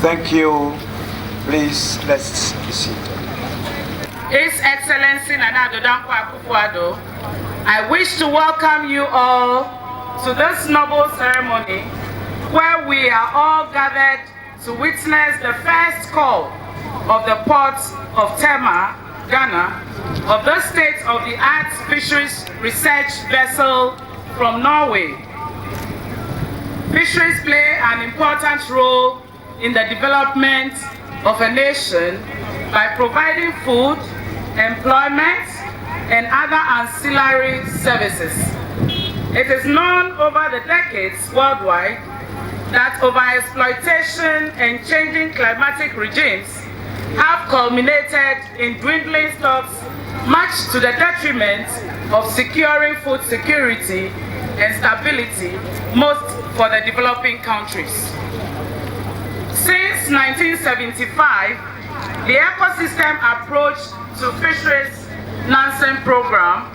Thank you. Please, let's be seated. His Excellency Nana Dodonko Akufo-Addo, I wish to welcome you all to this noble ceremony where we are all gathered to witness the first call of the port of Tema, Ghana, of the state-of-the-art fisheries research vessel from Norway. Fisheries play an important role in the development of a nation by providing food, employment, and other ancillary services. It is known over the decades worldwide that overexploitation and changing climatic regimes have culminated in dwindling stocks, much to the detriment of securing food security and stability, most for the developing countries. Since 1975, the ecosystem approach to fisheries NANSEN program,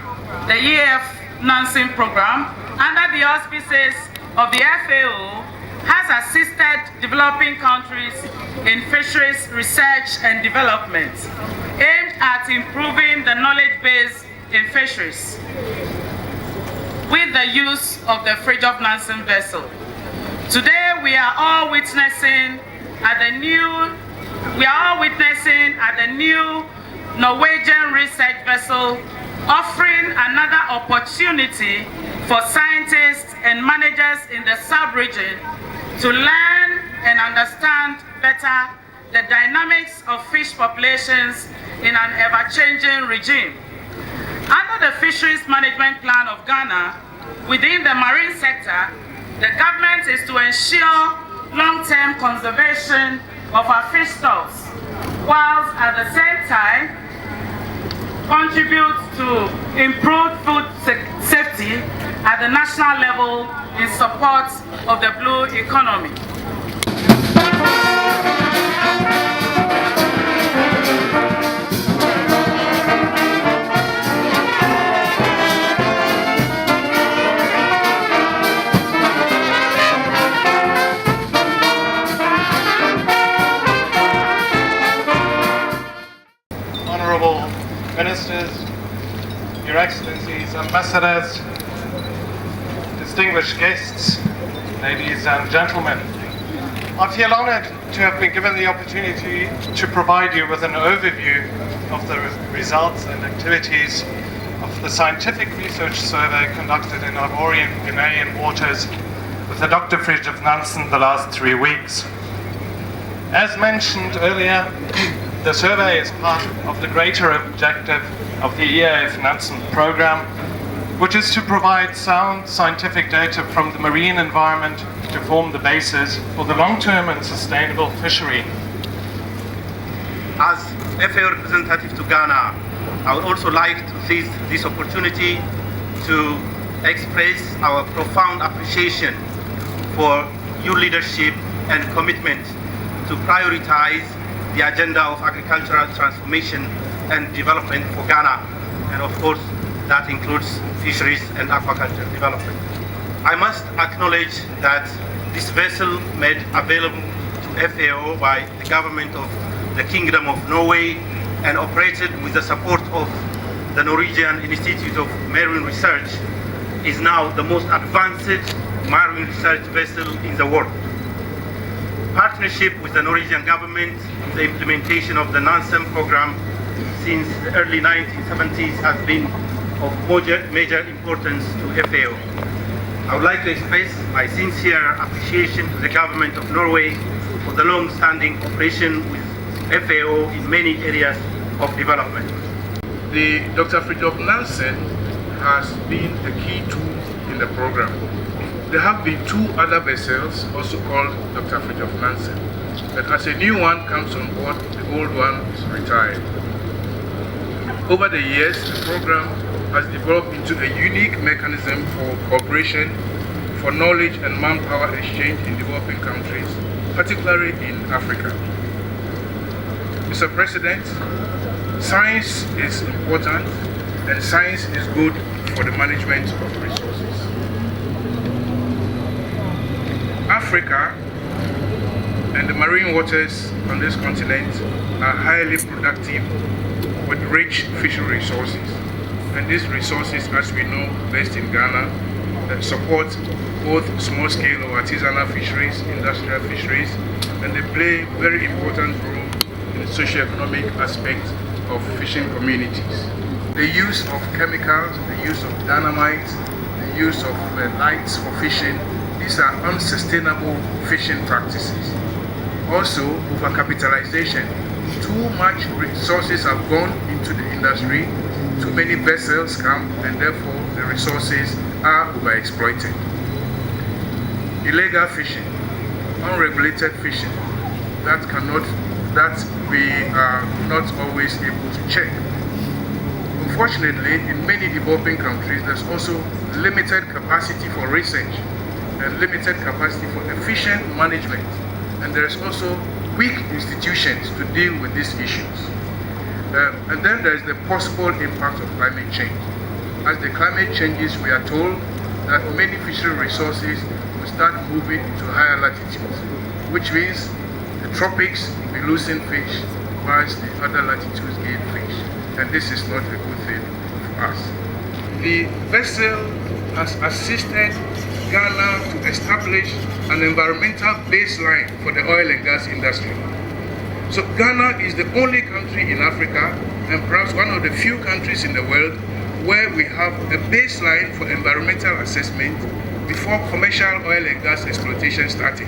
the EF NANSEN program, under the auspices of the FAO, has assisted developing countries in fisheries research and development, aimed at improving the knowledge base in fisheries with the use of the FRIDTJOF NANSEN vessel. Today we are all witnessing the new Norwegian research vessel, offering another opportunity for scientists and managers in the sub-region to learn and understand better the dynamics of fish populations in an ever-changing regime. Under the Fisheries Management Plan of Ghana, within the marine sector, the government is to ensure long-term conservation of our fish stocks, whilst at the same time contribute to improved food safety at the national level in support of the blue economy. Ministers, Your Excellencies, Ambassadors, distinguished guests, ladies and gentlemen. I feel honored to have been given the opportunity to provide you with an overview of the results and activities of the scientific research survey conducted in Ivorian Ghanaian waters with the Dr. FRIDTJOF Nansen the last 3 weeks. As mentioned earlier, the survey is part of the greater objective of the EAF NANSEN program, which is to provide sound scientific data from the marine environment to form the basis for the long-term and sustainable fishery. As FAO representative to Ghana, I would also like to seize this opportunity to express our profound appreciation for your leadership and commitment to prioritize the agenda of agricultural transformation and development for Ghana, and of course that includes fisheries and aquaculture development. I must acknowledge that this vessel made available to FAO by the government of the Kingdom of Norway and operated with the support of the Norwegian Institute of Marine Research is now the most advanced marine research vessel in the world. Partnership with the Norwegian government in the implementation of the NANSEN program since the early 1970s has been of major importance to FAO. I would like to express my sincere appreciation to the government of Norway for the long-standing cooperation with FAO in many areas of development. The Dr. FRIDTJOF Nansen has been a key tool in the program. There have been 2 other vessels also called Dr. FRIDTJOF NANSEN, but as a new one comes on board, the old one is retired. Over the years, the program has developed into a unique mechanism for cooperation, for knowledge and manpower exchange in developing countries, particularly in Africa. Mr. President, science is important and science is good for the management of resources. Africa and the marine waters on this continent are highly productive with rich fishery resources. And these resources, as we know, based in Ghana, that support both small-scale or artisanal fisheries, industrial fisheries, and they play a very important role in the socio-economic aspect of fishing communities. The use of chemicals, the use of dynamite, the use of lights for fishing, these are unsustainable fishing practices. Also, overcapitalization. Too much resources have gone into the industry, too many vessels come, and therefore the resources are overexploited. Illegal fishing, unregulated fishing, that we are not always able to check. Unfortunately, in many developing countries, there's also limited capacity for research and limited capacity for efficient management. And there's also weak institutions to deal with these issues. And then there's the possible impact of climate change. As the climate changes, we are told that many fishery resources will start moving into higher latitudes, which means the tropics will be losing fish whilst the other latitudes gain fish. And this is not a good thing for us. The vessel has assisted Ghana to establish an environmental baseline for the oil and gas industry. So Ghana is the only country in Africa, and perhaps one of the few countries in the world, where we have a baseline for environmental assessment before commercial oil and gas exploitation started.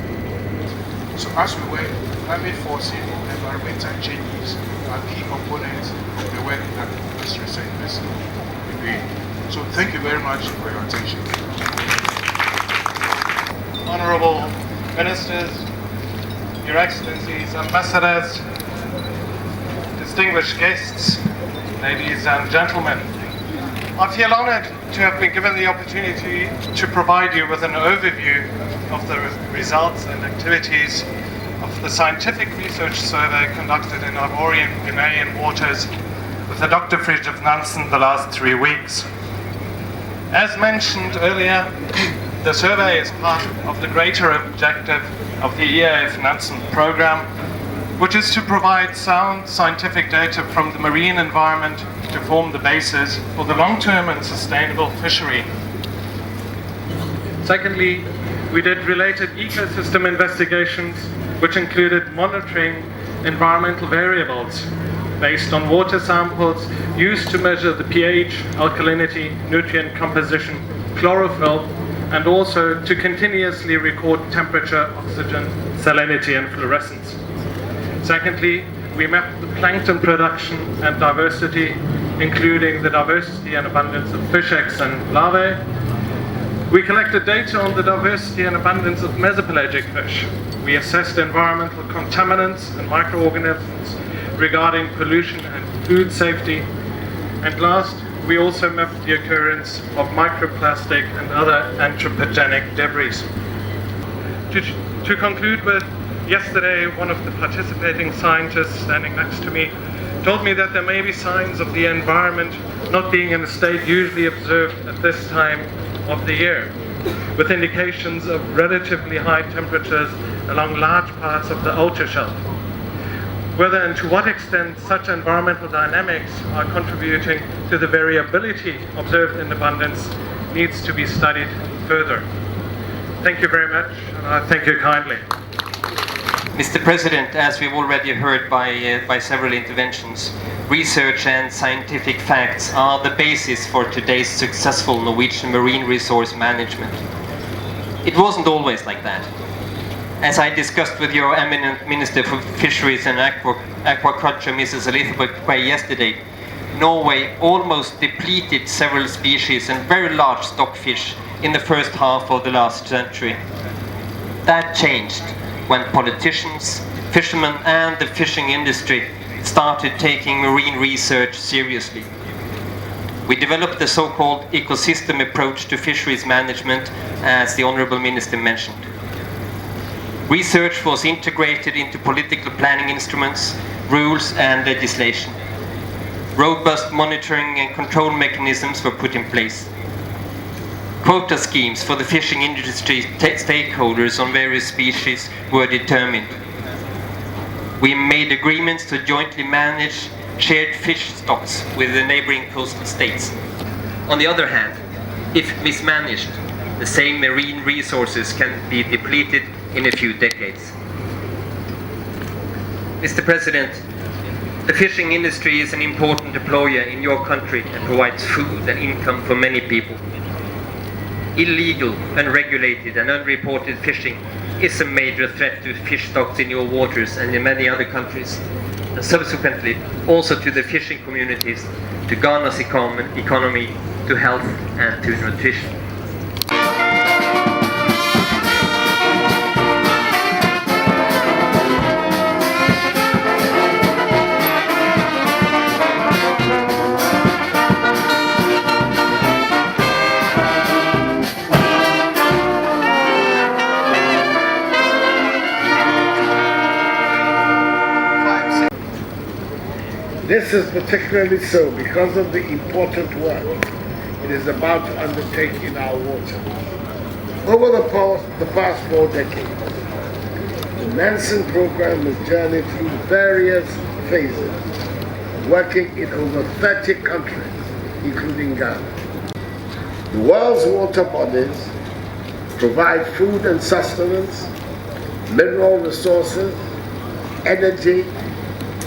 So as we work, climate forcing, environmental changes are key components of the work that this research vessel will be doing. So thank you very much for your attention. Honorable Ministers, Your Excellencies, Ambassadors, distinguished guests, ladies and gentlemen. I feel honored to have been given the opportunity to provide you with an overview of the results and activities of the scientific research survey conducted in Ivorian Guinean waters with the Dr. FRIDTJOF Nansen the last 3 weeks. As mentioned earlier, the survey is part of the greater objective of the EAF Nansen program, which is to provide sound scientific data from the marine environment to form the basis for the long-term and sustainable fishery. Secondly, we did related ecosystem investigations, which included monitoring environmental variables based on water samples used to measure the pH, alkalinity, nutrient composition, chlorophyll, and also to continuously record temperature, oxygen, salinity, and fluorescence. Secondly, we mapped the plankton production and diversity, including the diversity and abundance of fish eggs and larvae. We collected data on the diversity and abundance of mesopelagic fish. We assessed environmental contaminants and microorganisms regarding pollution and food safety. And last, we also mapped the occurrence of microplastic and other anthropogenic debris. To conclude with, yesterday one of the participating scientists standing next to me told me that there may be signs of the environment not being in a state usually observed at this time of the year, with indications of relatively high temperatures along large parts of the outer shelf. Whether and to what extent such environmental dynamics are contributing to the variability observed in abundance needs to be studied further. Thank you very much, and I thank you kindly. Mr. President, as we've already heard by several interventions, research and scientific facts are the basis for today's successful Norwegian marine resource management. It wasn't always like that. As I discussed with your eminent Minister for Fisheries and Aquaculture, Mrs. Elizabeth Quay, yesterday, Norway almost depleted several species and very large stockfish in the first half of the last century. That changed when politicians, fishermen and the fishing industry started taking marine research seriously. We developed the so-called ecosystem approach to fisheries management, as the Honourable Minister mentioned. Research was integrated into political planning instruments, rules and legislation. Robust monitoring and control mechanisms were put in place. Quota schemes for the fishing industry stakeholders on various species were determined. We made agreements to jointly manage shared fish stocks with the neighboring coastal states. On the other hand, if mismanaged, the same marine resources can be depleted in a few decades. Mr. President, the fishing industry is an important employer in your country and provides food and income for many people. Illegal, unregulated and unreported fishing is a major threat to fish stocks in your waters and in many other countries, and subsequently also to the fishing communities, to Ghana's economy, to health and to nutrition. This is particularly so because of the important work it is about to undertake in our waters. Over the past 4 decades, the NANSEN program has journeyed through various phases, working in over 30 countries, including Ghana. The world's water bodies provide food and sustenance, mineral resources, energy,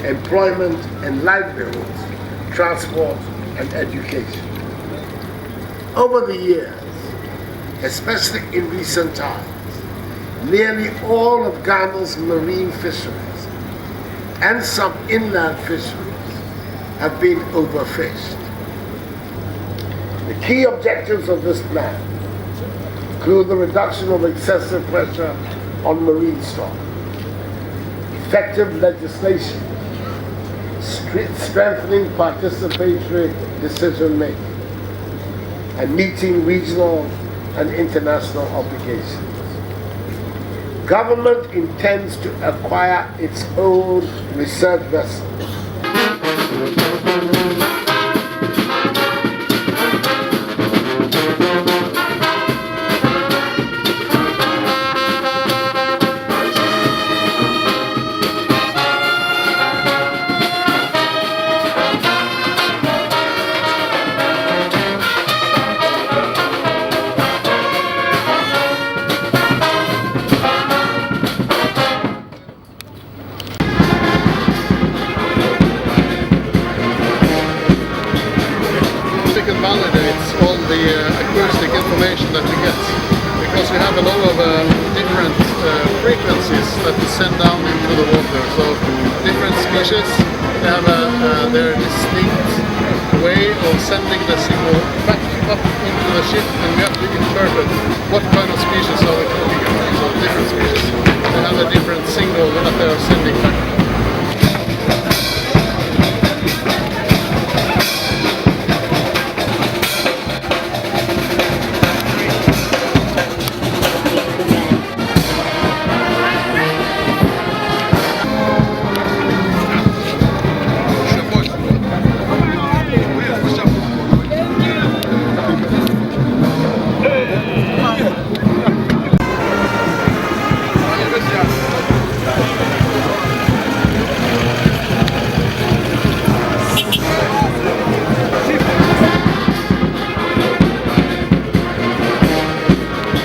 employment and livelihoods, transport and education. Over the years, especially in recent times, nearly all of Ghana's marine fisheries and some inland fisheries have been overfished. The key objectives of this plan include the reduction of excessive pressure on marine stock, effective legislation, strengthening participatory decision-making, and meeting regional and international obligations. Government intends to acquire its own research vessels. Validates all the acoustic information that we get, because we have a lot of different frequencies that we send down into the water. So different species, they have their distinct way of sending the signal back up into the ship, and we have to interpret what kind of species are we talking about. So different species, they have a different signal that they are sending back.